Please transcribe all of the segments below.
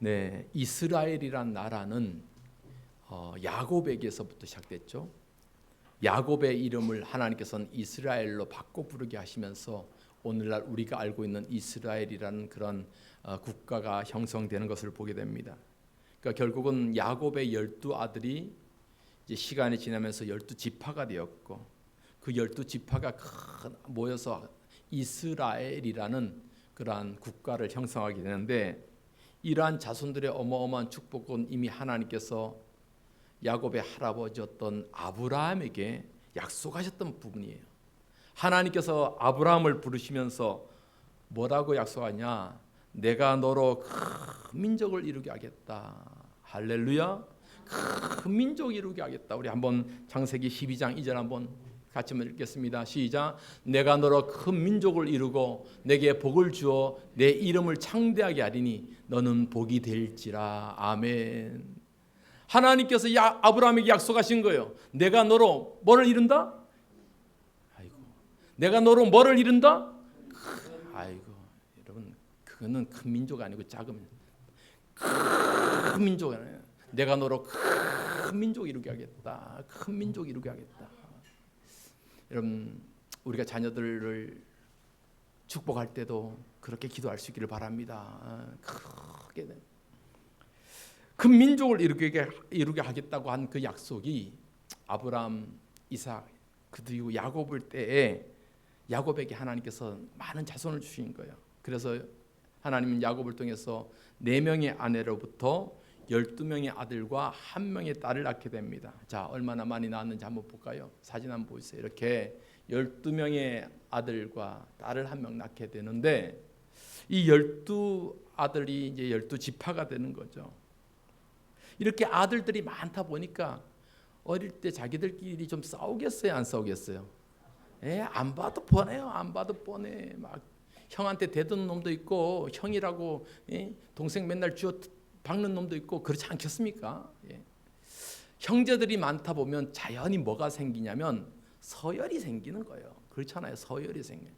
네, 이스라엘이란 나라는 야곱에게서부터 시작됐죠. 야곱의 이름을 하나님께서는 이스라엘로 바꿔 부르게 하시면서 오늘날 우리가 알고 있는 이스라엘이라는 그런 국가가 형성되는 것을 보게 됩니다. 그러니까 결국은 야곱의 12아들이 이제 시간이 지나면서 12지파가 되었고, 그 12지파가 모여서 이스라엘이라는 그러한 국가를 형성하게 되는데, 이러한 자손들의 어마어마한 축복은 이미 하나님께서 야곱의 할아버지였던 아브라함에게 약속하셨던 부분이에요. 하나님께서 아브라함을 부르시면서 뭐라고 약속하냐? 내가 너로 큰 민족을 이루게 하겠다. 할렐루야. 큰 민족 이루게 하겠다. 우리 한번 창세기 12장 2절 한번 같이 읽겠습니다. 시작. 내가 너로 큰 민족을 이루고 내게 복을 주어 내 이름을 창대하게 하리니 너는 복이 될지라. 아멘. 하나님께서 아브라함에게 약속하신 거예요. 내가 너로 뭐를 이룬다? 아이고. 내가 너로 뭐를 이룬다? 아이고. 여러분, 그거는 큰 민족 아니고 작은 큰 민족 아니에요. 내가 너로 큰 민족 이루게 하겠다. 큰 민족 이루게 하겠다. 여러분, 우리가 자녀들을 축복할 때도 그렇게 기도할 수 있기를 바랍니다. 크게 큰 민족을 이루게 하겠다고 한 그 약속이 아브라함, 이삭, 그리고 야곱을 때에 야곱에게 하나님께서 많은 자손을 주신 거예요. 그래서 하나님은 야곱을 통해서 4명의 아내로부터 12명의 아들과 1명의 딸을 낳게 됩니다. 자, 얼마나 많이 낳았는지 한번 볼까요? 사진 한번 보세요. 이렇게 12명의 아들과 딸을 1명 낳게 되는데, 이 12아들이 이제 12지파가 되는 거죠. 이렇게 아들들이 많다 보니까 어릴 때 자기들끼리 좀 싸우겠어요? 안 싸우겠어요? 안 봐도 뻔해요. 안 봐도 뻔해. 막 형한테 대드는 놈도 있고, 형이라고 동생 맨날 쥐어 박는 놈도 있고, 그렇지 않겠습니까? 형제들이 많다 보면 자연히 뭐가 생기냐면 서열이 생기는 거예요. 그렇잖아요. 서열이 생겨요.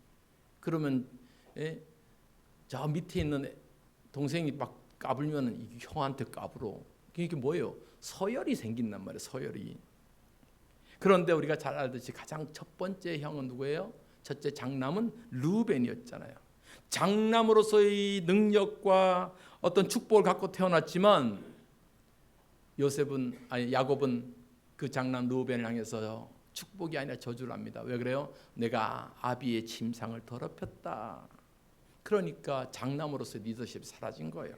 그러면 저 밑에 있는 동생이 막 까불면 형한테 까불어. 이게 뭐예요? 서열이 생긴단 말이에요. 서열이. 그런데 우리가 잘 알듯이 가장 첫 번째 형은 누구예요? 첫째 장남은 르우벤이었잖아요. 장남으로서의 능력과 어떤 축복을 갖고 태어났지만 야곱은 그 장남 르우벤을 향해서 축복이 아니라 저주를 합니다. 왜 그래요? 내가 아비의 침상을 더럽혔다. 그러니까 장남으로서의 리더십이 사라진 거예요.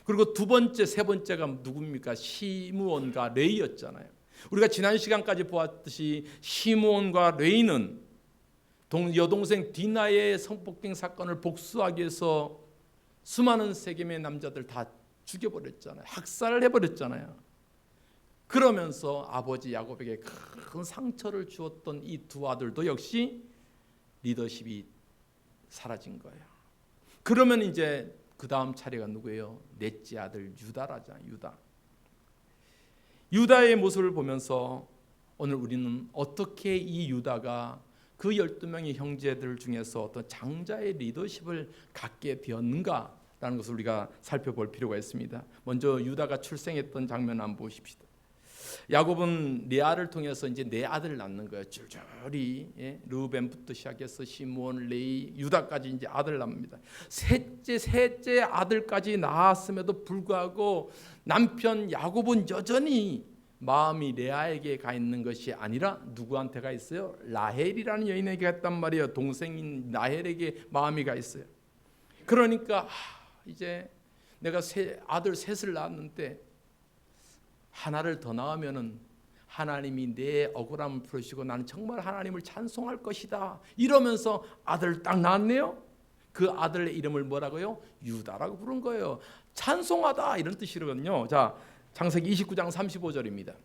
그리고 두 번째, 세 번째가 누굽니까? 시므온과 레이였잖아요. 우리가 지난 시간까지 보았듯이 시므온과 레이는 여동생 디나의 성폭행 사건을 복수하기 위해서 수많은 세겜의 남자들 다 죽여버렸잖아요. 학살을 해버렸잖아요. 그러면서 아버지 야곱에게 큰 상처를 주었던 이 두 아들도 역시 리더십이 사라진 거예요. 그러면 이제 그 다음 차례가 누구예요? 넷째 아들 유다라잖아요. 유다의 모습을 보면서 오늘 우리는 어떻게 이 유다가 그 12명의 형제들 중에서 어떤 장자의 리더십을 갖게 되었는가라는 것을 우리가 살펴볼 필요가 있습니다. 먼저 유다가 출생했던 장면 한번 보십시다. 야곱은 레아를 통해서 이제 4아들을 낳는 거예요. 줄줄이 르우벤부터 시작해서 시므온, 레이, 유다까지 이제 아들을 낳습니다. 셋째 아들까지 낳았음에도 불구하고 남편 야곱은 여전히 마음이 레아에게 가 있는 것이 아니라 누구한테 가 있어요? 라헬이라는 여인에게 갔단 말이에요. 동생인 라헬에게 마음이 가 있어요. 그러니까 이제 내가 아들 셋을 낳았는데 하나를 더 낳으면은 하나님이 내 억울함을 풀으시고 나는 정말 하나님을 찬송할 것이다. 이러면서 아들을 딱 낳았네요. 그 아들의 이름을 뭐라고요? 유다라고 부른 거예요. 찬송하다 이런 뜻이거든요. 자, 창세기 29장 35절입니다.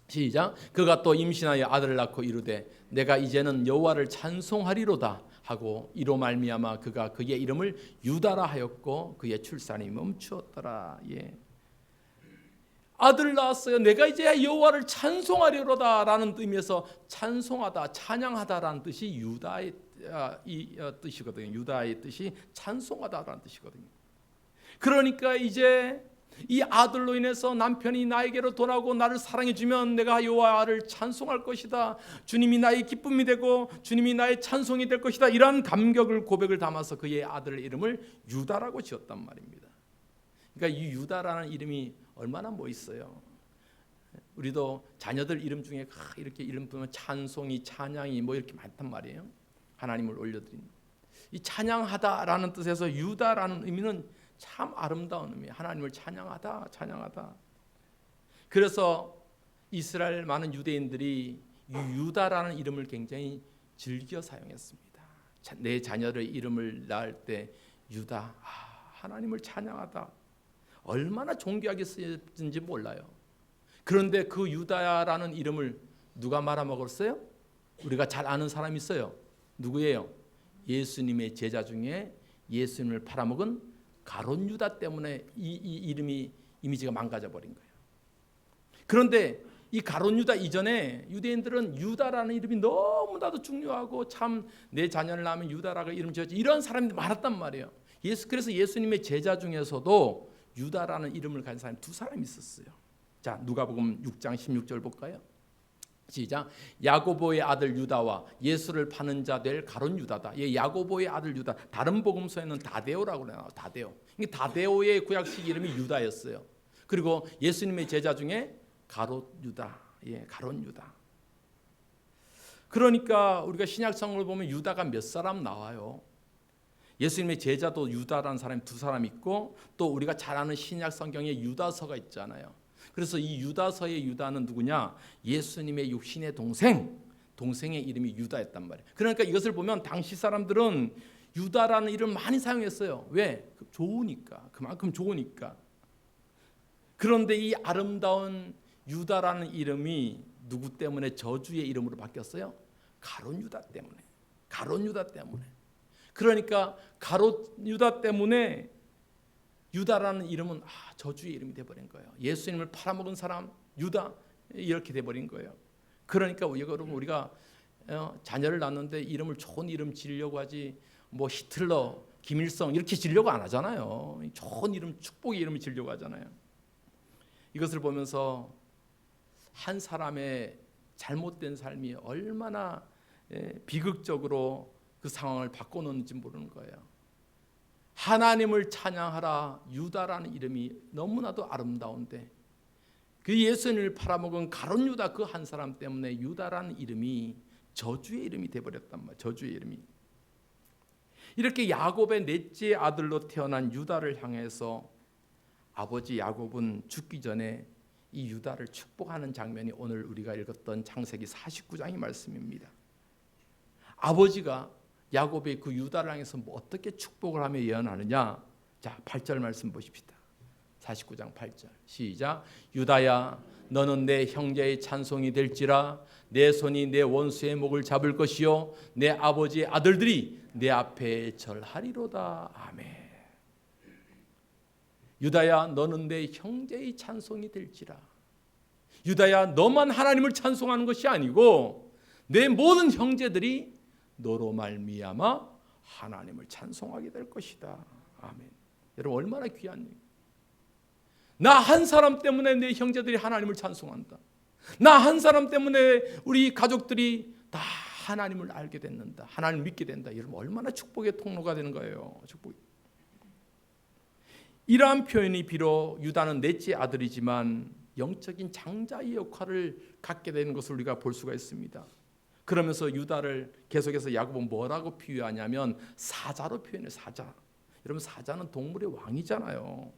시작. 그가 또 임신하여 아들을 낳고 이르되 내가 이제는 여호와를 찬송하리로다 하고 이로 말미암아 그가 그의 이름을 유다라 하였고 그의 출산이 멈추었더라. 아들 낳았어요. 내가 이제 여호와를 찬송하리로다라는 의미에서 찬송하다, 찬양하다라는 뜻이 유다의 뜻이거든요. 유다의 뜻이 찬송하다라는 뜻이거든요. 그러니까 이제 이 아들로 인해서 남편이 나에게로 돌아오고 나를 사랑해 주면 내가 여호와를 찬송할 것이다. 주님이 나의 기쁨이 되고 주님이 나의 찬송이 될 것이다. 이러한 감격을 고백을 담아서 그의 아들 이름을 유다라고 지었단 말입니다. 그러니까 이 유다라는 이름이 얼마나 멋있어요. 우리도 자녀들 이름 중에 이렇게 이름 보면 찬송이, 찬양이 뭐 이렇게 많단 말이에요. 하나님을 올려드린 이 찬양하다라는 뜻에서 유다라는 의미는 참 아름다운 의미. 하나님을 찬양하다, 찬양하다. 그래서 이스라엘 많은 유대인들이 유다라는 이름을 굉장히 즐겨 사용했습니다. 내 자녀의 이름을 낳을 때 유다, 하나님을 찬양하다. 얼마나 존귀하게 쓰였는지 몰라요. 그런데 그 유다라는 이름을 누가 말아먹었어요? 우리가 잘 아는 사람이 있어요. 누구예요? 예수님의 제자 중에 예수님을 팔아먹은 가룟 유다 때문에 이 이름이 이미지가 망가져 버린 거예요. 그런데 이 가룟 유다 이전에 유대인들은 유다라는 이름이 너무나도 중요하고 참 내 자녀를 낳으면 유다라고 이름 지었지, 이런 사람들이 많았단 말이에요. 그래서 예수님의 제자 중에서도 유다라는 이름을 가진 사람이 두 사람이 있었어요. 자, 누가복음 6장 16절 볼까요? 시작. 야고보의 아들 유다와 예수를 파는 자 될 가룟 유다다. 야고보의 아들 유다. 다른 복음서에는 다데오라고 나와요. 다데오. 다데오의 구약식 이름이 유다였어요. 그리고 예수님의 제자 중에 가룟 유다. 가룟 유다. 그러니까 우리가 신약 성경을 보면 유다가 몇 사람 나와요. 예수님의 제자도 유다라는 사람이 두 사람 있고, 또 우리가 잘 아는 신약 성경에 유다서가 있잖아요. 그래서 이 유다서의 유다는 누구냐? 예수님의 육신의 동생의 이름이 유다였단 말이에요. 그러니까 이것을 보면 당시 사람들은 유다라는 이름을 많이 사용했어요. 왜? 좋으니까. 그만큼 좋으니까. 그런데 이 아름다운 유다라는 이름이 누구 때문에 저주의 이름으로 바뀌었어요? 가룟 유다 때문에. 가룟 유다 때문에. 그러니까 가룟 유다 때문에 유다라는 이름은 저주의 이름이 돼버린 거예요. 예수님을 팔아먹은 사람 유다, 이렇게 돼버린 거예요. 그러니까 여러분, 우리가 자녀를 낳는데 이름을 좋은 이름 지으려고 하지, 뭐 히틀러, 김일성 이렇게 지으려고 안 하잖아요. 좋은 이름, 축복의 이름을 지으려고 하잖아요. 이것을 보면서 한 사람의 잘못된 삶이 얼마나 비극적으로 그 상황을 바꿔놓는지 모르는 거예요. 하나님을 찬양하라, 유다라는 이름이 너무나도 아름다운데 그 예수님을 팔아먹은 가룟 유다 그 한 사람 때문에 유다라는 이름이 저주의 이름이 돼버렸단 말이에요. 저주의 이름이. 이렇게 야곱의 넷째 아들로 태어난 유다를 향해서 아버지 야곱은 죽기 전에 이 유다를 축복하는 장면이 오늘 우리가 읽었던 창세기 49장의 말씀입니다. 아버지가 야곱의 그 유다를 향해서 어떻게 축복을 하며 예언하느냐? 자, 8절 말씀 보십시다. 49장 8절 시작. 유다야, 너는 내 형제의 찬송이 될지라. 내 손이 내 원수의 목을 잡을 것이요 내 아버지의 아들들이 내 앞에 절하리로다. 아멘. 유다야, 너는 내 형제의 찬송이 될지라. 유다야, 너만 하나님을 찬송하는 것이 아니고 내 모든 형제들이 너로 말미암아 하나님을 찬송하게 될 것이다. 아멘. 여러분, 얼마나 귀한 얘기. 나 한 사람 때문에 내 형제들이 하나님을 찬송한다. 나 한 사람 때문에 우리 가족들이 다 하나님을 알게 됐는다. 하나님을 믿게 된다. 여러분, 얼마나 축복의 통로가 되는 거예요. 축복. 이러한 표현이 비록 유다는 넷째 아들이지만 영적인 장자의 역할을 갖게 되는 것을 우리가 볼 수가 있습니다. 그러면서 유다를 계속해서 야곱은 뭐라고 비유하냐면 사자로 표현해요. 사자. 여러분, 사자는 동물의 왕이잖아요.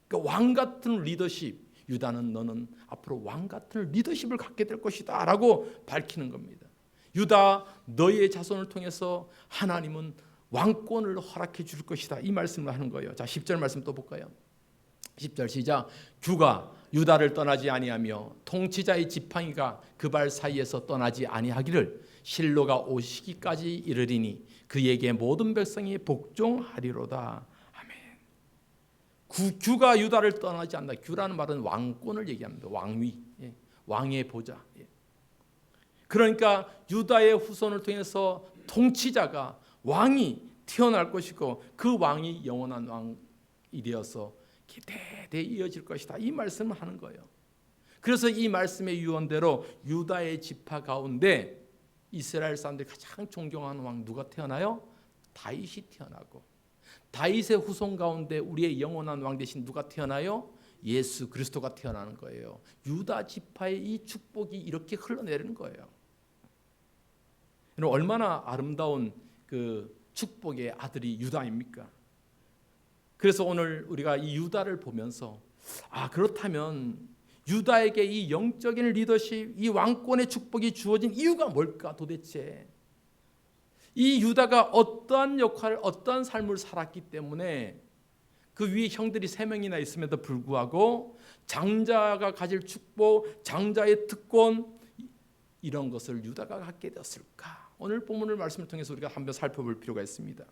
그러니까 왕 같은 리더십. 유다는 너는 앞으로 왕 같은 리더십을 갖게 될 것이다 라고 밝히는 겁니다. 유다, 너의 자손을 통해서 하나님은 왕권을 허락해 줄 것이다. 이 말씀을 하는 거예요. 자, 10절 말씀 또 볼까요? 10절 시작. 주가 유다를 떠나지 아니하며 통치자의 지팡이가 그 발 사이에서 떠나지 아니하기를 실로가 오시기까지 이르리니 그에게 모든 백성이 복종하리로다. 아멘. 규가 유다를 떠나지 않는다. 규라는 말은 왕권을 얘기합니다. 왕위, 왕의 보좌. 그러니까 유다의 후손을 통해서 통치자가 왕이 태어날 것이고 그 왕이 영원한 왕이 되어서 대대 이어질 것이다. 이 말씀을 하는 거예요. 그래서 이 말씀의 유언대로 유다의 지파 가운데 이스라엘 사람들이 가장 존경하는 왕 누가 태어나요? 다윗이 태어나고, 다윗의 후손 가운데 우리의 영원한 왕 대신 누가 태어나요? 예수 그리스도가 태어나는 거예요. 유다 지파의 이 축복이 이렇게 흘러내리는 거예요. 얼마나 아름다운 그 축복의 아들이 유다입니까? 그래서 오늘 우리가 이 유다를 보면서 그렇다면 유다에게 이 영적인 리더십, 이 왕권의 축복이 주어진 이유가 뭘까 도대체? 이 유다가 어떠한 역할을, 어떠한 삶을 살았기 때문에 그 위에 형들이 3명이나 있음에도 불구하고 장자가 가질 축복, 장자의 특권, 이런 것을 유다가 갖게 되었을까? 오늘 본문을 말씀을 통해서 우리가 한번 살펴볼 필요가 있습니다.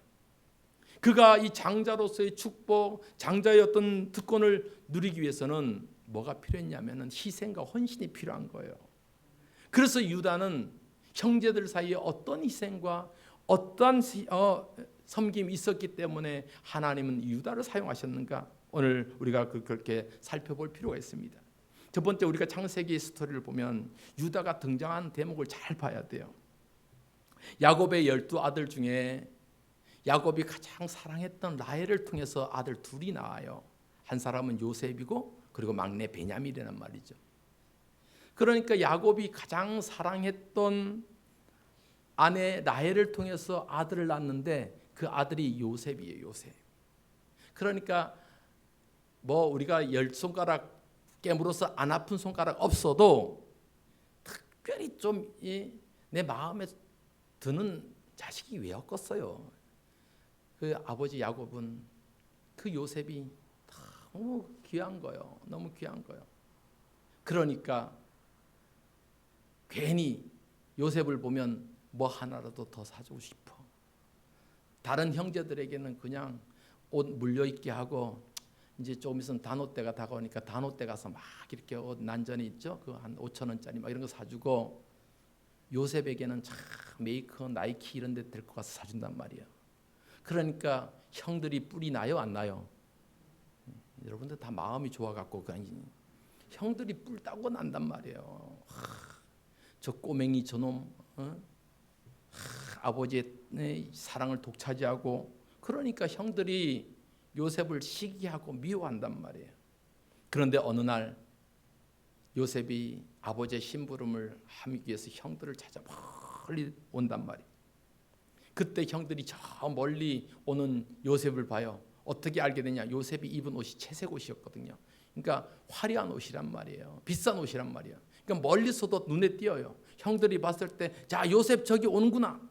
그가 이 장자로서의 축복, 장자의 어떤 특권을 누리기 위해서는 뭐가 필요했냐면 희생과 헌신이 필요한 거예요. 그래서 유다는 형제들 사이에 어떤 희생과 어떤 섬김이 있었기 때문에 하나님은 유다를 사용하셨는가? 오늘 우리가 그렇게 살펴볼 필요가 있습니다. 첫 번째, 우리가 창세기 스토리를 보면 유다가 등장한 대목을 잘 봐야 돼요. 야곱의 12아들 중에 야곱이 가장 사랑했던 라헬을 통해서 아들 둘이 나와요. 한 사람은 요셉이고 그리고 막내 베냐민이란 말이죠. 그러니까 야곱이 가장 사랑했던 아내 라헬을 통해서 아들을 낳았는데 그 아들이 요셉이에요. 요셉. 그러니까 우리가 10손가락 깨물어서 안 아픈 손가락 없어도 특별히 좀 내 마음에 드는 자식이 왜 없겠어요. 그 아버지 야곱은 그 요셉이 너무 귀한 거예요. 너무 귀한 거예요. 그러니까 괜히 요셉을 보면 뭐 하나라도 더 사주고 싶어. 다른 형제들에게는 그냥 옷 물려입게 하고, 이제 조금 있으면 단오 때가 다가오니까 단오 때 가서 막 이렇게 옷 난전이 있죠. 그 한 5,000원짜리 막 이런 거 사주고, 요셉에게는 참 메이커, 나이키 이런 데 데리고 가서 사준단 말이에요. 그러니까 형들이 뿔이 나요, 안 나요? 여러분들 다 마음이 좋아갖고 형들이 뿔 따고 난단 말이에요. 저 꼬맹이 저놈, 아버지의 사랑을 독차지하고, 그러니까 형들이 요셉을 시기하고 미워한단 말이에요. 그런데 어느 날 요셉이 아버지의 심부름을 하기 위해서 형들을 찾아 멀리 온단 말이에요. 그때 형들이 저 멀리 오는 요셉을 봐요. 어떻게 알게 되냐? 요셉이 입은 옷이 채색 옷이었거든요. 그러니까 화려한 옷이란 말이에요. 비싼 옷이란 말이에요. 그러니까 멀리서도 눈에 띄어요. 형들이 봤을 때, 자, 요셉 저기 오는구나.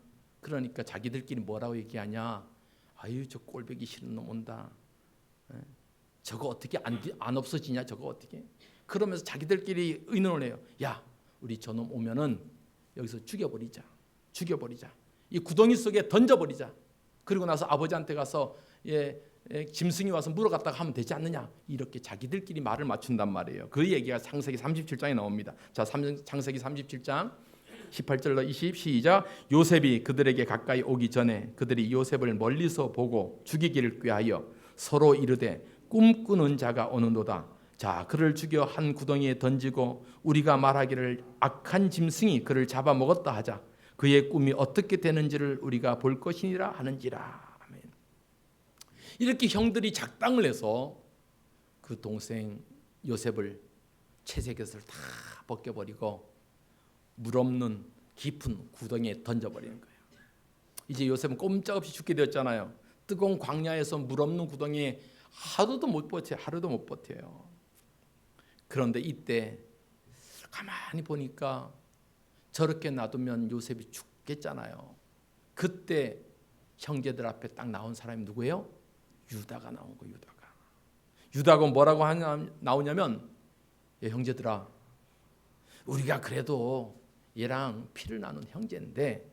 그러니까 자기들끼리 뭐라고 얘기하냐? 아유, 저 꼴보기 싫은 놈 온다. 저거 어떻게 안 없어지냐? 저거 어떻게? 그러면서 자기들끼리 의논을 해요. 야, 우리 저놈 오면은 여기서 죽여버리자. 이 구덩이 속에 던져버리자. 그리고 나서 아버지한테 가서 짐승이 와서 물어갔다가 하면 되지 않느냐. 이렇게 자기들끼리 말을 맞춘단 말이에요. 그 얘기가 창세기 37장에 나옵니다. 자, 창세기 37장 18절로 20 시작. 요셉이 그들에게 가까이 오기 전에 그들이 요셉을 멀리서 보고 죽이기를 꾀하여 서로 이르되 꿈꾸는 자가 오는도다. 자, 그를 죽여 한 구덩이에 던지고 우리가 말하기를 악한 짐승이 그를 잡아먹었다 하자. 그의 꿈이 어떻게 되는지를 우리가 볼 것이니라 하는지라. 아멘. 이렇게 형들이 작당을 해서 그 동생 요셉을 채색옷을 다 벗겨버리고 물 없는 깊은 구덩이에 던져버리는 거예요. 이제 요셉은 꼼짝없이 죽게 되었잖아요. 뜨거운 광야에서 물 없는 구덩이에 하루도 못 버텨요. 그런데 이때 가만히 보니까 저렇게 놔두면 요셉이 죽겠잖아요. 그때 형제들 앞에 딱 나온 사람이 누구예요? 유다가 나온 거예요. 유다가 뭐라고 나오냐면, 형제들아, 우리가 그래도 얘랑 피를 나눈 형제인데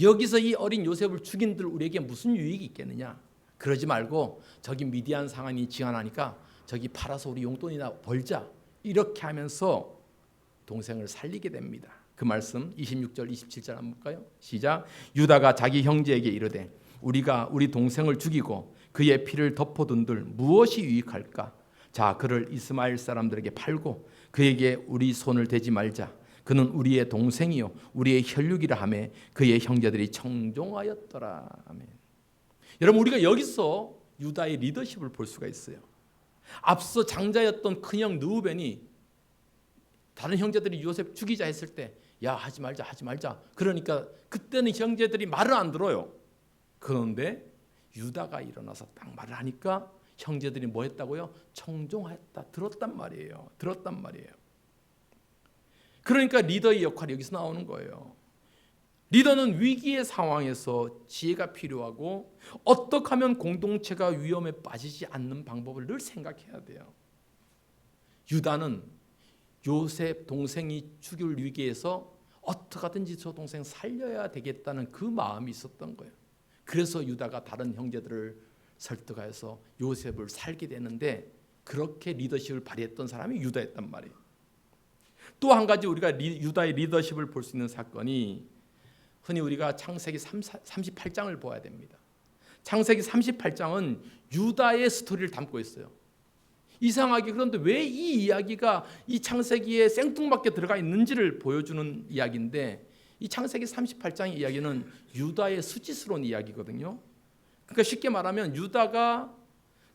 여기서 이 어린 요셉을 죽인들 우리에게 무슨 유익이 있겠느냐? 그러지 말고 저기 미디안 상황이 지어나니까 저기 팔아서 우리 용돈이나 벌자. 이렇게 하면서 동생을 살리게 됩니다. 그 말씀 26절 27절 한번 볼까요? 시작. 유다가 자기 형제에게 이르되 우리가 우리 동생을 죽이고 그의 피를 덮어둔들 무엇이 유익할까? 자, 그를 이스마엘 사람들에게 팔고 그에게 우리 손을 대지 말자. 그는 우리의 동생이요 우리의 혈육이라 하며 그의 형제들이 청종하였더라. 아멘. 여러분, 우리가 여기서 유다의 리더십을 볼 수가 있어요. 앞서 장자였던 큰형 르우벤이 다른 형제들이 요셉 죽이자 했을 때 야, 하지 말자. 그러니까 그때는 형제들이 말을 안 들어요. 그런데 유다가 일어나서 딱 말을 하니까 형제들이 뭐 했다고요? 청종했다. 들었단 말이에요. 그러니까 리더의 역할이 여기서 나오는 거예요. 리더는 위기의 상황에서 지혜가 필요하고 어떻게 하면 공동체가 위험에 빠지지 않는 방법을 늘 생각해야 돼요. 유다는 요셉 동생이 죽일 위기에서 어떻게 하든지 저 동생 살려야 되겠다는 그 마음이 있었던 거예요. 그래서 유다가 다른 형제들을 설득해서 요셉을 살게 되는데 그렇게 리더십을 발휘했던 사람이 유다였단 말이에요. 또 한 가지 우리가 유다의 리더십을 볼 수 있는 사건이 흔히 우리가 창세기 38장을 보아야 됩니다. 창세기 38장은 유다의 스토리를 담고 있어요. 이상하게 그런데 왜 이 이야기가 이 창세기에 생뚱맞게 들어가 있는지를 보여주는 이야기인데 이 창세기 38장의 이야기는 유다의 수치스러운 이야기거든요. 그러니까 쉽게 말하면 유다가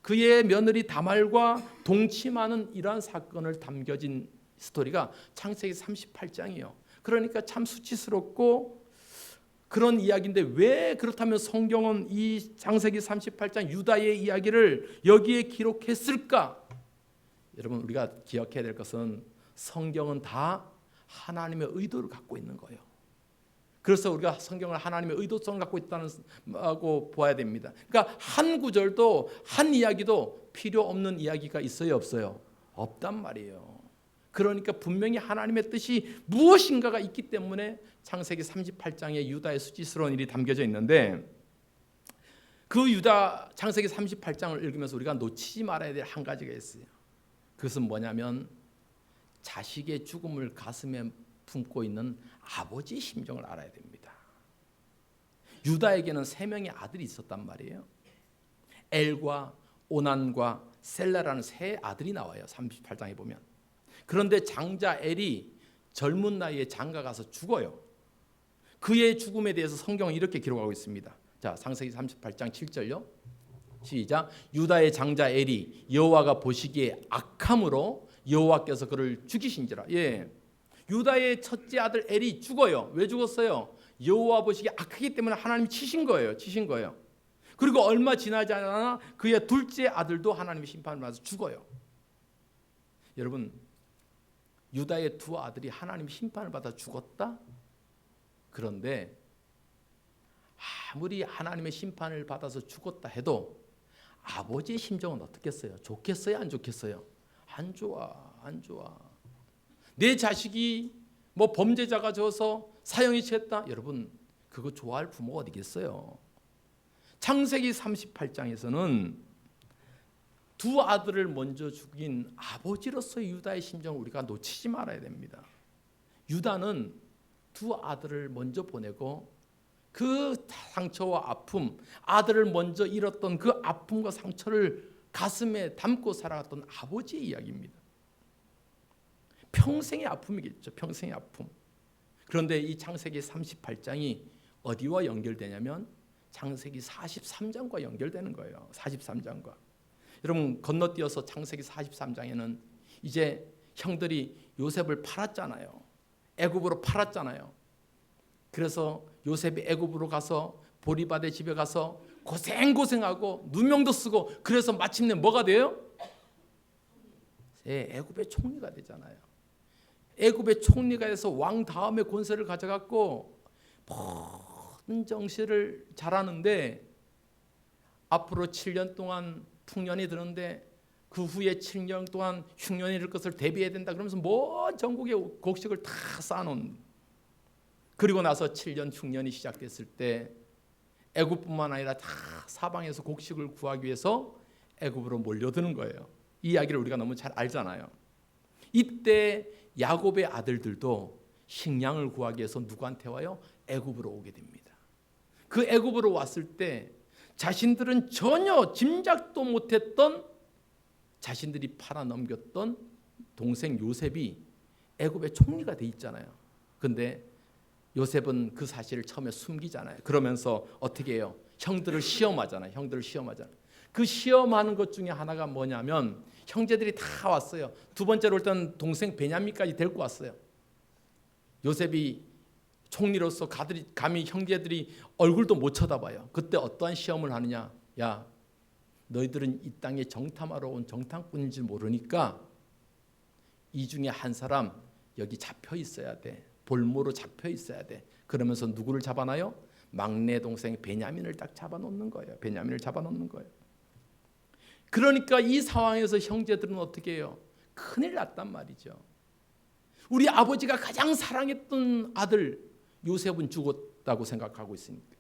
그의 며느리 다말과 동침하는 이러한 사건을 담겨진 스토리가 창세기 38장이에요. 그러니까 참 수치스럽고 그런 이야기인데 왜 그렇다면 성경은 이 창세기 38장 유다의 이야기를 여기에 기록했을까? 여러분, 우리가 기억해야 될 것은 성경은 다 하나님의 의도를 갖고 있는 거예요. 그래서 우리가 성경을 하나님의 의도성을 갖고 있다고 보아야 됩니다. 그러니까 한 구절도 한 이야기도 필요 없는 이야기가 있어요, 없어요? 없단 말이에요. 그러니까 분명히 하나님의 뜻이 무엇인가가 있기 때문에 창세기 38장에 유다의 수치스러운 일이 담겨져 있는데 그 유다 창세기 38장을 읽으면서 우리가 놓치지 말아야 될 한 가지가 있어요. 그것은 뭐냐면 자식의 죽음을 가슴에 품고 있는 아버지의 심정을 알아야 됩니다. 유다에게는 3명의 아들이 있었단 말이에요. 엘과 오난과 셀라라는 3 아들이 나와요. 38장에 보면. 그런데 장자 엘이 젊은 나이에 장가 가서 죽어요. 그의 죽음에 대해서 성경은 이렇게 기록하고 있습니다. 자, 창세기 38장 7절요. 시작. 유다의 장자 엘이 여호와가 보시기에 악함으로 여호와께서 그를 죽이신지라. 예. 유다의 첫째 아들 엘이 죽어요. 왜 죽었어요? 여호와 보시기에 악하기 때문에 하나님이 치신 거예요. 그리고 얼마 지나지 않아 그의 둘째 아들도 하나님의 심판을 받아서 죽어요. 여러분, 유다의 2 아들이 하나님의 심판을 받아 죽었다? 그런데 아무리 하나님의 심판을 받아서 죽었다 해도 아버지의 심정은 어떻겠어요? 좋겠어요? 안 좋겠어요? 안 좋아. 내 자식이 뭐 범죄자가 되어서 사형이 취했다? 여러분, 그거 좋아할 부모가 어디 있겠어요? 창세기 38장에서는 2 아들을 먼저 죽인 아버지로서의 유다의 심정을 우리가 놓치지 말아야 됩니다. 유다는 2 아들을 먼저 보내고 그 상처와 아픔, 아들을 먼저 잃었던 그 아픔과 상처를 가슴에 담고 살아갔던 아버지의 이야기입니다. 평생의 아픔이겠죠. 평생의 아픔. 그런데 이 창세기 38장이 어디와 연결되냐면 창세기 43장과 연결되는 거예요. 43장과. 여러분, 건너뛰어서 창세기 43장에는 이제 형들이 요셉을 팔았잖아요. 애굽으로 팔았잖아요. 그래서 요셉이 애굽으로 가서 보리바데 집에 가서 고생하고 누명도 쓰고 그래서 마침내 뭐가 돼요? 애굽의 총리가 되잖아요. 애굽의 총리가 돼서 왕 다음에 권세를 가져갔고 모든 정치를 잘하는데 앞으로 7년 동안 풍년이 드는데 그 후에 7년 동안 흉년이 될 것을 대비해야 된다 그러면서 먼 전국에 곡식을 다 쌓아놓은, 그리고 나서 7년 흉년이 시작됐을 때 애굽뿐만 아니라 다 사방에서 곡식을 구하기 위해서 애굽으로 몰려드는 거예요. 이 이야기를 우리가 너무 잘 알잖아요. 이때 야곱의 아들들도 식량을 구하기 위해서 누구한테 와요? 애굽으로 오게 됩니다. 그 애굽으로 왔을 때 자신들은 전혀 짐작도 못했던 자신들이 팔아넘겼던 동생 요셉이 애굽의 총리가 돼 있잖아요. 근데 요셉은 그 사실을 처음에 숨기잖아요. 그러면서 어떻게 해요? 형들을 시험하잖아요. 그 시험하는 것 중에 하나가 뭐냐면 형제들이 다 왔어요. 두 번째로 올 때는 동생 베냐민까지 데리고 왔어요. 요셉이 총리로서 감히 형제들이 얼굴도 못 쳐다봐요. 그때 어떠한 시험을 하느냐? 야, 너희들은 이 땅에 정탐하러 온 정탐꾼인지 모르니까 이 중에 한 사람 여기 잡혀 있어야 돼. 볼모로 잡혀 있어야 돼. 그러면서 누구를 잡아놔요? 막내 동생 베냐민을 딱 잡아놓는 거예요. 그러니까 이 상황에서 형제들은 어떻게 해요? 큰일 났단 말이죠. 우리 아버지가 가장 사랑했던 아들 요셉은 죽었다고 생각하고 있으니까.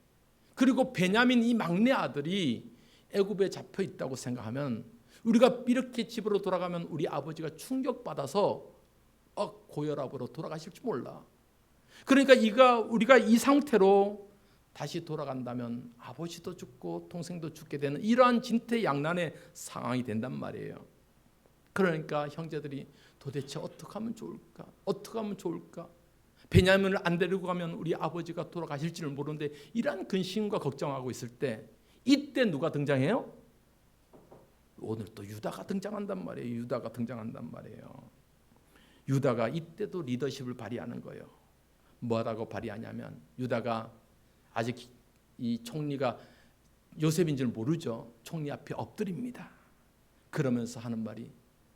그리고 베냐민 이 막내 아들이 애굽에 잡혀 있다고 생각하면 우리가 이렇게 집으로 돌아가면 우리 아버지가 충격받아서 고혈압으로 돌아가실지 몰라. 그러니까 우리가 이 상태로 다시 돌아간다면 아버지도 죽고 동생도 죽게 되는 이러한 진퇴양난의 상황이 된단 말이에요. 그러니까 형제들이 도대체 어떻게 하면 좋을까? 베냐민을 안 데리고 가면 우리 아버지가 돌아가실지를 모르는데 이러한 근심과 걱정하고 있을 때 이때 누가 등장해요? 오늘 또 유다가 등장한단 말이에요. 유다가 이때도 리더십을 발휘하는 거예요. 뭐라고 발휘하냐면 유다가 아직 이 총리가 요셉인 줄 모르죠. 총리 앞에 엎드립니다. 그러면서 하는 말이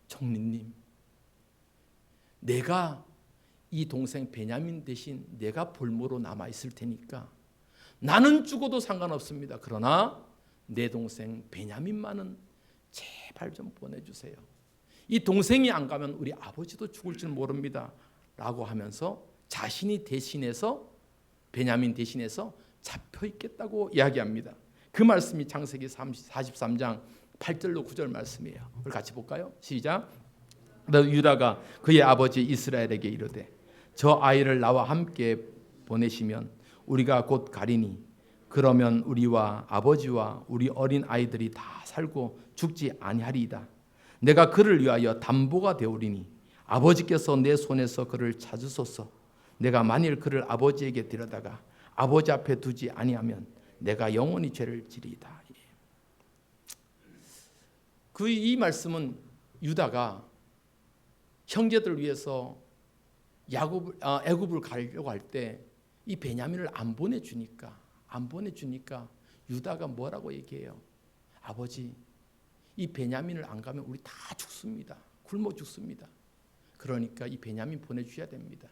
총리님, 내가 이 동생 베냐민 대신 내가 볼모로 남아 있을 테니까 나는 죽어도 상관없습니다. 그러나 내 동생 베냐민만은 제발 좀 보내주세요. 이 동생이 안 가면 우리 아버지도 죽을 줄 모릅니다. 라고 하면서 자신이 대신해서 베냐민 대신해서 잡혀 있겠다고 이야기합니다. 그 말씀이 창세기 43장 8절로 9절 말씀이에요. 우리 같이 볼까요? 시작. 유다가 그의 아버지 이스라엘에게 이르되 저 아이를 나와 함께 보내시면 우리가 곧 가리니 그러면 우리와 아버지와 우리 어린 아이들이 다 살고 죽지 아니하리이다. 내가 그를 위하여 담보가 되오리니 아버지께서 내 손에서 그를 찾으소서. 내가 만일 그를 아버지에게 데려다가 아버지 앞에 두지 아니하면 내가 영원히 죄를 지리이다. 이 말씀은 유다가 형제들을 위해서 애굽을 가려고 할 때 이 베냐민을 안 보내주니까 유다가 뭐라고 얘기해요? 아버지, 이 베냐민을 안 가면 우리 다 죽습니다. 굶어 죽습니다. 그러니까 이 베냐민 보내주셔야 됩니다.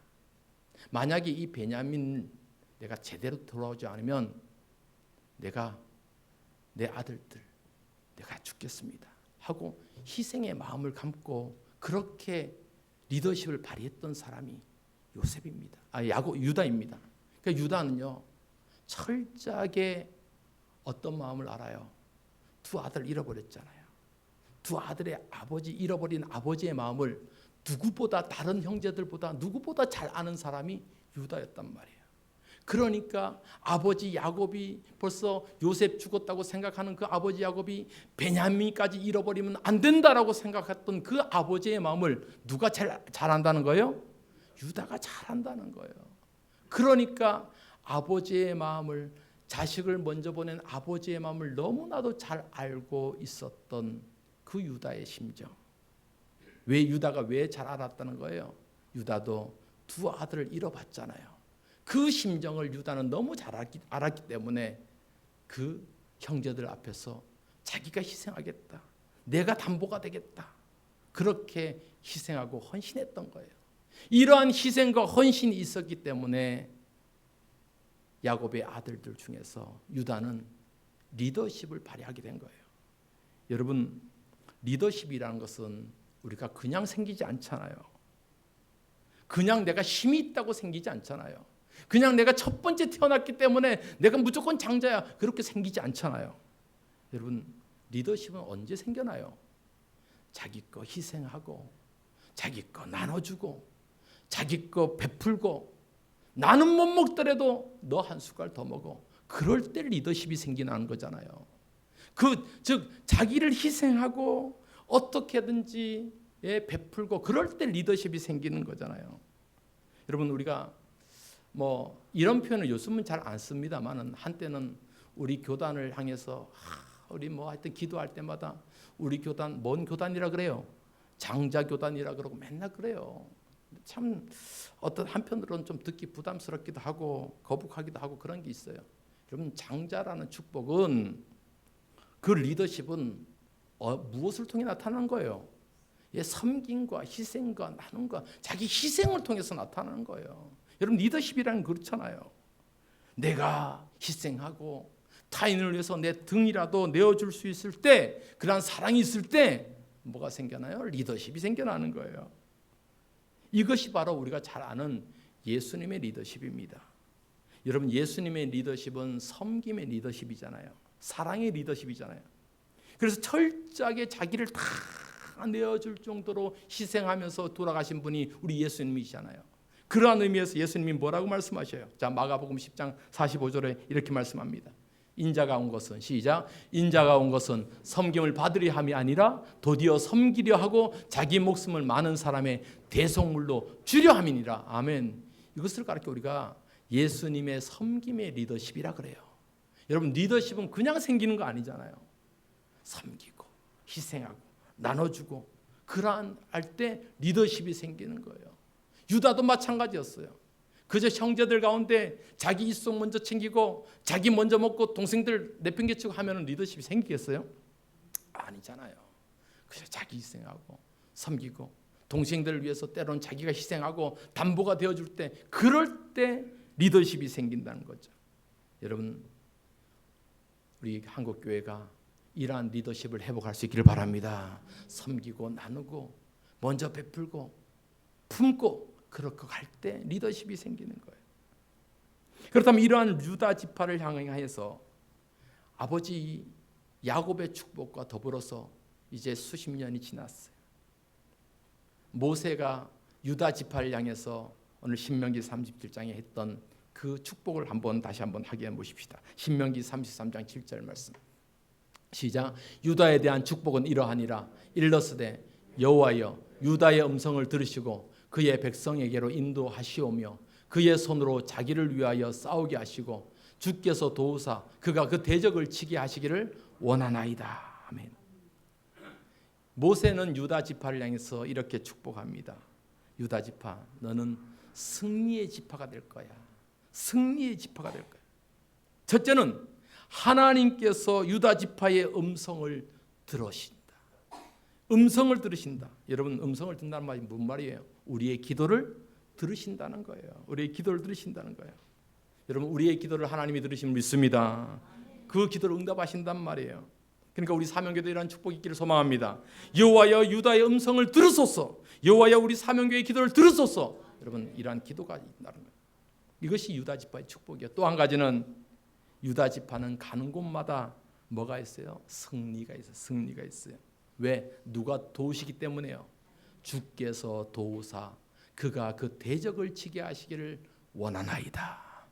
만약에 이 베냐민 내가 제대로 돌아오지 않으면 내가 내 아들들 내가 죽겠습니다 하고 희생의 마음을 감고 그렇게 리더십을 발휘했던 사람이 요셉입니다. 유다입니다. 그러니까 유다는요 철저하게 어떤 마음을 알아요? 두 아들 잃어버렸잖아요. 두 아들의 잃어버린 아버지의 마음을 누구보다 다른 형제들보다 누구보다 잘 아는 사람이 유다였단 말이에요. 그러니까 아버지 야곱이 벌써 요셉 죽었다고 생각하는 그 아버지 야곱이 베냐민까지 잃어버리면 안 된다라고 생각했던 그 아버지의 마음을 누가 잘 안다는 거예요? 유다가 잘 안다는 거예요. 그러니까 아버지의 마음을 자식을 먼저 보낸 아버지의 마음을 너무나도 잘 알고 있었던 그 유다의 심정. 유다가 왜 잘 알았다는 거예요? 유다도 두 아들을 잃어봤잖아요. 그 심정을 유다는 너무 잘 알았기 때문에 그 형제들 앞에서 자기가 희생하겠다. 내가 담보가 되겠다. 그렇게 희생하고 헌신했던 거예요. 이러한 희생과 헌신이 있었기 때문에 야곱의 아들들 중에서 유다는 리더십을 발휘하게 된 거예요. 여러분, 리더십이라는 것은 우리가 그냥 생기지 않잖아요. 그냥 내가 힘이 있다고 생기지 않잖아요. 그냥 내가 첫 번째 태어났기 때문에 내가 무조건 장자야 그렇게 생기지 않잖아요. 여러분, 리더십은 언제 생겨나요? 자기 거 희생하고 자기 거 나눠주고 자기 거 베풀고 나는 못 먹더라도 너 한 숟갈 더 먹어. 그럴 때 리더십이 생기는 거잖아요. 즉 자기를 희생하고 어떻게든지 베풀고 그럴 때 리더십이 생기는 거잖아요. 여러분 우리가 뭐 이런 표현을 요즘은 잘 안 씁니다만은 한때는 우리 교단을 향해서 우리 뭐 하여튼 기도할 때마다 우리 교단 뭔 교단이라 그래요? 장자 교단이라 그러고 맨날 그래요. 참 어떤 한편으로는 좀 듣기 부담스럽기도 하고 거북하기도 하고 그런 게 있어요. 여러분 장자라는 축복은 그 리더십은 무엇을 통해 나타나는 거예요? 섬김과 희생과 나눔과 자기 희생을 통해서 나타나는 거예요. 여러분 리더십이라는 그렇잖아요. 내가 희생하고 타인을 위해서 내 등이라도 내어줄 수 있을 때, 그러한 사랑이 있을 때 뭐가 생겨나요? 리더십이 생겨나는 거예요. 이것이 바로 우리가 잘 아는 예수님의 리더십입니다. 여러분 예수님의 리더십은 섬김의 리더십이잖아요. 사랑의 리더십이잖아요. 그래서 철저하게 자기를 다 내어줄 정도로 희생하면서 돌아가신 분이 우리 예수님이시잖아요. 그러한 의미에서 예수님이 뭐라고 말씀하셔요? 자, 마가복음 10장 45절에 이렇게 말씀합니다. 인자가 온 것은 시작. 인자가 온 것은 섬김을 받으려 함이 아니라 도리어 섬기려 하고 자기 목숨을 많은 사람의 대속물로 주려 함이니라. 아멘. 이것을 가르쳐 우리가 예수님의 섬김의 리더십이라 그래요. 여러분 리더십은 그냥 생기는 거 아니잖아요. 섬기고 희생하고 나눠주고 그러한 할 때 리더십이 생기는 거예요. 유다도 마찬가지였어요. 그저 형제들 가운데 자기 일속 먼저 챙기고 자기 먼저 먹고 동생들 내팽개치고 하면 리더십이 생기겠어요? 아니잖아요. 그저 자기 희생하고 섬기고 동생들을 위해서 때로는 자기가 희생하고 담보가 되어줄 때, 그럴 때 리더십이 생긴다는 거죠. 여러분 우리 한국교회가 이러한 리더십을 회복할 수 있기를 바랍니다. 섬기고 나누고 먼저 베풀고 품고 그렇게 갈 때 리더십이 생기는 거예요. 그렇다면 이러한 유다 지파를 향해서 아버지 야곱의 축복과 더불어서 이제 수십 년이 지났어요. 모세가 유다 지파를 향해서 오늘 신명기 37장에 했던 그 축복을 다시 한번 확인해 보십시다. 신명기 33장 7절 말씀. 시작. 유다에 대한 축복은 이러하니라. 일러스되 여호와여 유다의 음성을 들으시고 그의 백성에게로 인도하시오며 그의 손으로 자기를 위하여 싸우게 하시고 주께서 도우사 그가 그 대적을 치게 하시기를 원하나이다. 아멘. 모세는 유다 지파를 향해서 이렇게 축복합니다. 유다 지파, 너는 승리의 지파가 될 거야. 승리의 지파가 될 거야. 첫째는 하나님께서 유다 지파의 음성을 들으신다. 음성을 들으신다. 여러분 음성을 듣는다는 말이 무슨 말이에요? 우리의 기도를 들으신다는 거예요. 우리의 기도를 들으신다는 거예요. 여러분 우리의 기도를 하나님이 들으심을 믿습니다. 그 기도를 응답하신단 말이에요. 그러니까 우리 사명교도 이러한 축복이 있기를 소망합니다. 여호와여 유다의 음성을 들으소서. 여호와여 우리 사명교의 기도를 들으소서. 여러분 이러한 기도가 있다는 거예요. 이것이 유다 지파의 축복이에요. 또 한 가지는 유다 지파는 가는 곳마다 뭐가 있어요? 승리가 있어요. 승리가 있어요. 왜? 누가 도우시기 때문에요. 주께서 도우사 그가 그 대적을 치게 하시기를 원하나이다.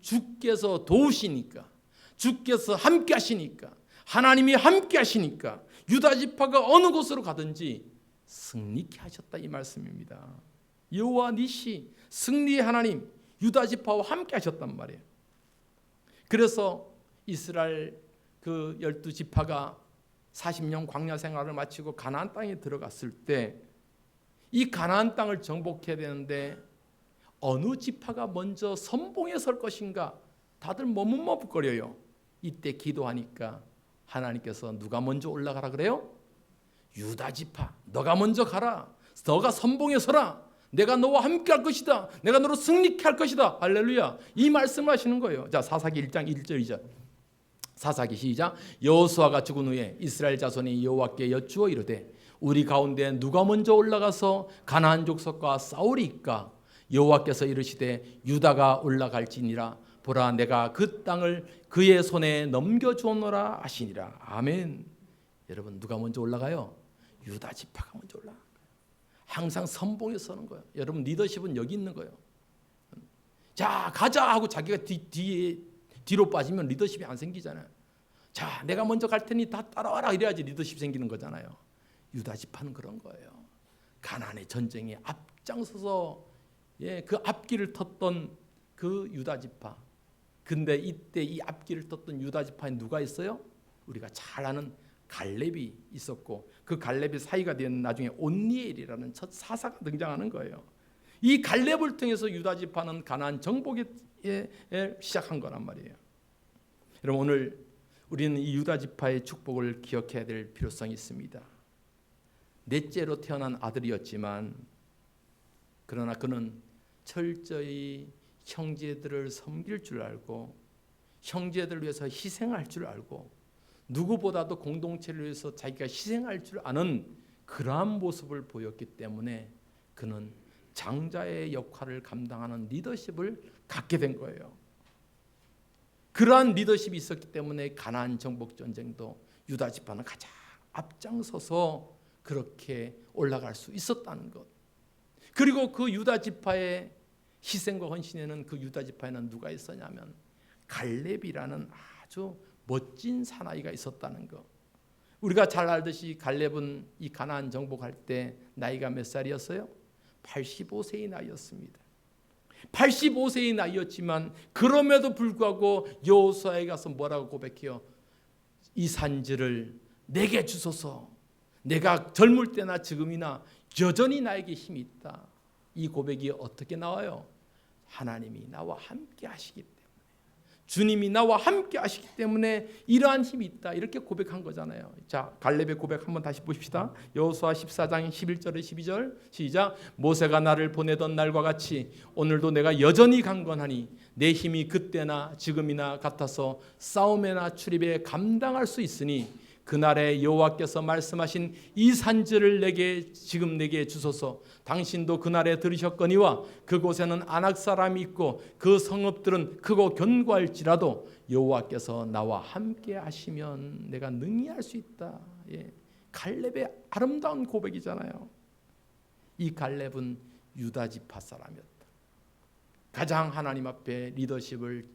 주께서 도우시니까, 주께서 함께 하시니까, 하나님이 함께 하시니까 유다 지파가 어느 곳으로 가든지 승리케 하셨다 이 말씀입니다. 여호와 니시 승리의 하나님 유다 지파와 함께 하셨단 말이에요. 그래서 이스라엘 그 12지파가 40년 광야 생활을 마치고 가나안 땅에 들어갔을 때 이 가나안 땅을 정복해야 되는데 어느 지파가 먼저 선봉에 설 것인가 다들 머뭇머뭇거려요. 이때 기도하니까 하나님께서 누가 먼저 올라가라 그래요? 유다 지파 너가 먼저 가라. 너가 선봉에 서라. 내가 너와 함께 할 것이다. 내가 너로 승리케 할 것이다. 할렐루야. 이 말씀을 하시는 거예요. 자, 사사기 1장 1절 2절. 사사기 시작. 여호수아가 죽은 후에 이스라엘 자손이 여호와께 여쭈어 이르되 우리 가운데 누가 먼저 올라가서 가나안 족속과 싸우리이까? 여호와께서 이르시되 유다가 올라갈지니라. 보라 내가 그 땅을 그의 손에 넘겨주노라 하시니라. 아멘. 여러분 누가 먼저 올라가요? 유다 지파가 먼저 올라가요. 항상 선봉에 서는 거예요. 여러분 리더십은 여기 있는 거예요. 자 가자 하고 자기가 뒤로 빠지면 리더십이 안 생기잖아요. 자, 내가 먼저 갈 테니 다 따라와라 이래야지 리더십 생기는 거잖아요. 유다 지파는 그런 거예요. 가나안의 전쟁에 앞장서서 그 앞길을 텄던 그 유다 지파. 근데 이때 이 앞길을 텄던 유다 지파에 누가 있어요? 우리가 잘 아는 갈렙이 있었고, 그 갈렙이 사이가 된 나중에 온니엘이라는 첫 사사가 등장하는 거예요. 이 갈렙을 통해서 유다 지파는 가나안 정복에 시작한 거란 말이에요. 여러분, 오늘 우리는 이 유다 지파의 축복을 기억해야 될 필요성이 있습니다. 넷째로 태어난 아들이었지만, 그러나 그는 철저히 형제들을 섬길 줄 알고, 형제들을 위해서 희생할 줄 알고, 누구보다도 공동체를 위해서 자기가 희생할 줄 아는 그러한 모습을 보였기 때문에 그는 장자의 역할을 감당하는 리더십을 갖게 된 거예요. 그러한 리더십이 있었기 때문에 가나안 정복 전쟁도 유다 지파는 가장 앞장서서 그렇게 올라갈 수 있었다는 것. 그리고 그 유다 지파의 희생과 헌신에는, 그 유다 지파에는 누가 있었냐면 갈렙이라는 아주 멋진 사나이가 있었다는 것. 우리가 잘 알듯이 갈렙은 이 가나안 정복할 때 나이가 몇 살이었어요? 85세의 나이였습니다. 85세의 나이였지만 그럼에도 불구하고 여호수아에 가서 뭐라고 고백해요? 이 산지를 내게 주소서. 내가 젊을 때나 지금이나 여전히 나에게 힘이 있다. 이 고백이 어떻게 나와요? 하나님이 나와 함께 하시기 때문에, 주님이 나와 함께 하시기 때문에 이러한 힘이 있다, 이렇게 고백한 거잖아요. 자, 갈렙의 고백 한번 다시 보십시다. 여호수아 14장 11절에 12절 시작. 모세가 나를 보내던 날과 같이 오늘도 내가 여전히 강건하니 내 힘이 그때나 지금이나 같아서 싸움에나 출입에 감당할 수 있으니 그날에 여호와께서 말씀하신 이 산지를 지금 내게 주소서. 당신도 그날에 들으셨거니와 그곳에는 아낙 사람이 있고 그 성읍들은 크고 견고할지라도 여호와께서 나와 함께 하시면 내가 능히 할 수 있다. 갈렙의 아름다운 고백이잖아요. 이 갈렙은 유다 지파 사람이었다. 가장 하나님 앞에 리더십을,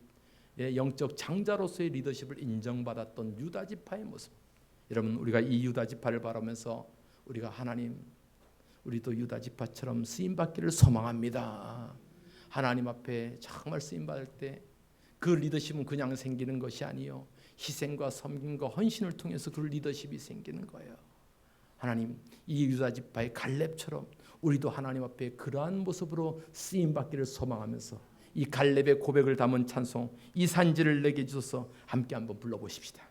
영적 장자로서의 리더십을 인정받았던 유다 지파의 모습. 여러분, 우리가 이 유다 지파를 바라면서 우리가 하나님, 우리도 유다 지파처럼 쓰임 받기를 소망합니다. 하나님 앞에 정말 쓰임 받을 때 그 리더십은 그냥 생기는 것이 아니요, 희생과 섬김과 헌신을 통해서 그 리더십이 생기는 거예요. 하나님, 이 유다 지파의 갈렙처럼 우리도 하나님 앞에 그러한 모습으로 쓰임 받기를 소망하면서 이 갈렙의 고백을 담은 찬송, 이 산지를 내게 주소서, 함께 한번 불러보십시다.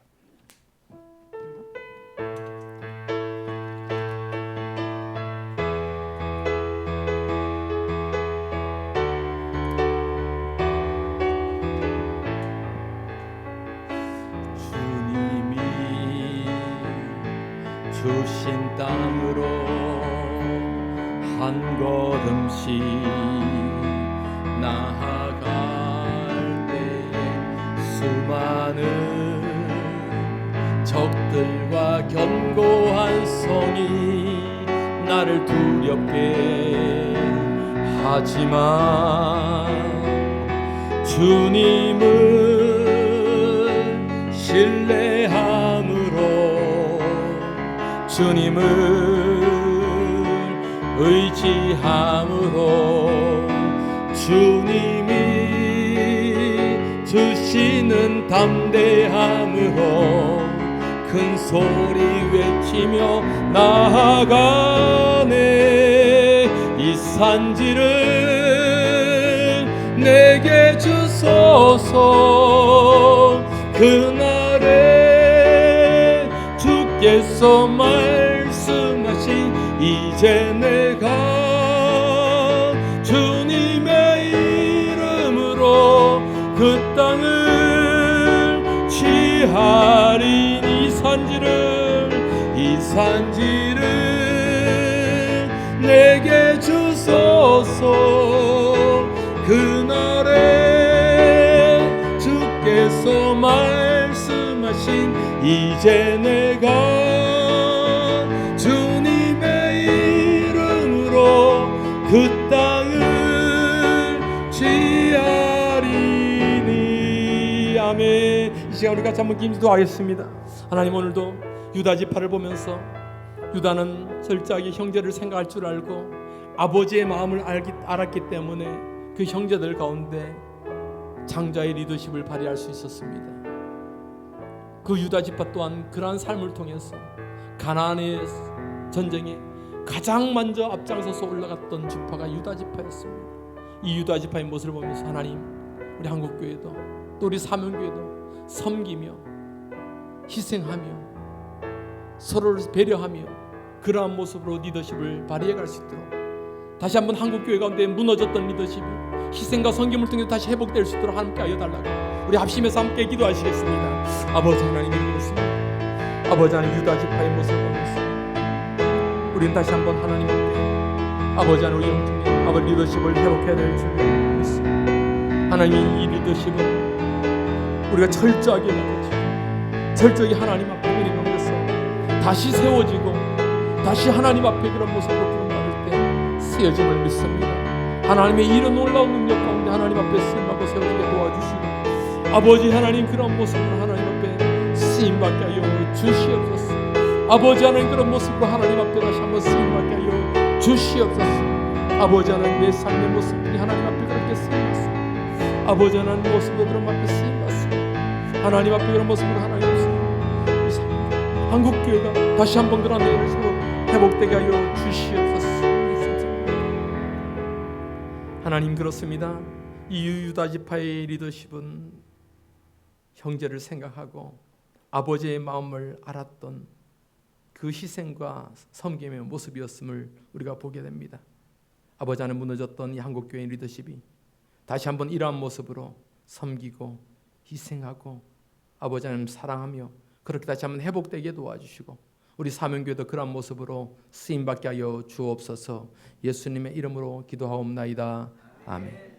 주신 땅으로 한 걸음씩 나아갈 때에 수많은 적들과 견고한 성이 나를 두렵게 하지만 주님을 신뢰함으로, 주님을 의지함으로, 주님이 주시는 담대함으로 큰 소리 외치며 나아가네. 이 산지를 내게 주소서. 그날에 주께서 말씀하신 이제 내가 주님의 이름으로 그 땅을 취하리. 이 산지를 내게 주소서. 그날에 주께서 말씀하신 이제 내가 주님의 이름으로 그 땅을 취하리니. 아멘. 시간 우리 같이 한번 기도하겠습니다. 하나님, 오늘도 유다 지파를 보면서 유다는 철저하게 형제를 생각할 줄 알고 아버지의 마음을 알았기 때문에 그 형제들 가운데 장자의 리더십을 발휘할 수 있었습니다. 그 유다 지파 또한 그러한 삶을 통해서 가나안의 전쟁에 가장 먼저 앞장서서 올라갔던 지파가 유다 지파였습니다. 이 유다 지파의 모습을 보면서 하나님, 우리 한국교회도 또 우리 사명교회도 섬기며 희생하며 서로를 배려하며 그러한 모습으로 리더십을 발휘해갈 수 있도록, 다시 한번 한국교회 가운데 무너졌던 리더십이 희생과 섬김을 통해 다시 회복될 수 있도록 함께하여 달라고 우리 합심해서 함께 기도하시겠습니다. 아버지 하나님, 이루었습니다. 아버지 하나님, 유다 지파의 모습을 보면서 우리는 다시 한번 하나님 앞에 아버지 하나님, 우리 영적인 아버지 리더십을 회복해야 될 줄 믿습니다. 하나님, 이 리더십은 우리가 철저하게 하나님 앞에 은혜 가운데서 다시 세워지고 다시 하나님 앞에 그런 모습으로 부름받을 때 쓰여짐을 믿습니다. 하나님의 이런 놀라운 능력 가운데 하나님 앞에 쓰임받고 세워지게 도와주시고, 아버지 하나님, 그런 모습으로 하나님 앞에 쓰임받게 하여 주시옵소서. 아버지 하나님, 그런 모습으로 하나님 앞에 다시 한번 쓰임받게 하여 주시옵소서. 아버지 하나님, 내 삶의 모습들이 하나님 앞에 그렇게 쓰임받습니다. 아버지 하나님 모습으로 그런 앞에 쓰임받습니다. 하나님 앞에 그런 모습으로 하나님 앞에 한국교회가 다시 한번 그런 내용으로 회복되게 하여 주시옵소서. 하나님, 그렇습니다. 이 유다 지파의 리더십은 형제를 생각하고 아버지의 마음을 알았던 그 희생과 섬김의 모습이었음을 우리가 보게 됩니다. 아버지 안에 무너졌던 이 한국교회의 리더십이 다시 한번 이러한 모습으로 섬기고 희생하고 아버지 하나님 사랑하며 그렇게 다시 한번 회복되게 도와주시고, 우리 사명교회도 그러한 모습으로 쓰임받게 하여 주옵소서. 예수님의 이름으로 기도하옵나이다. 아멘.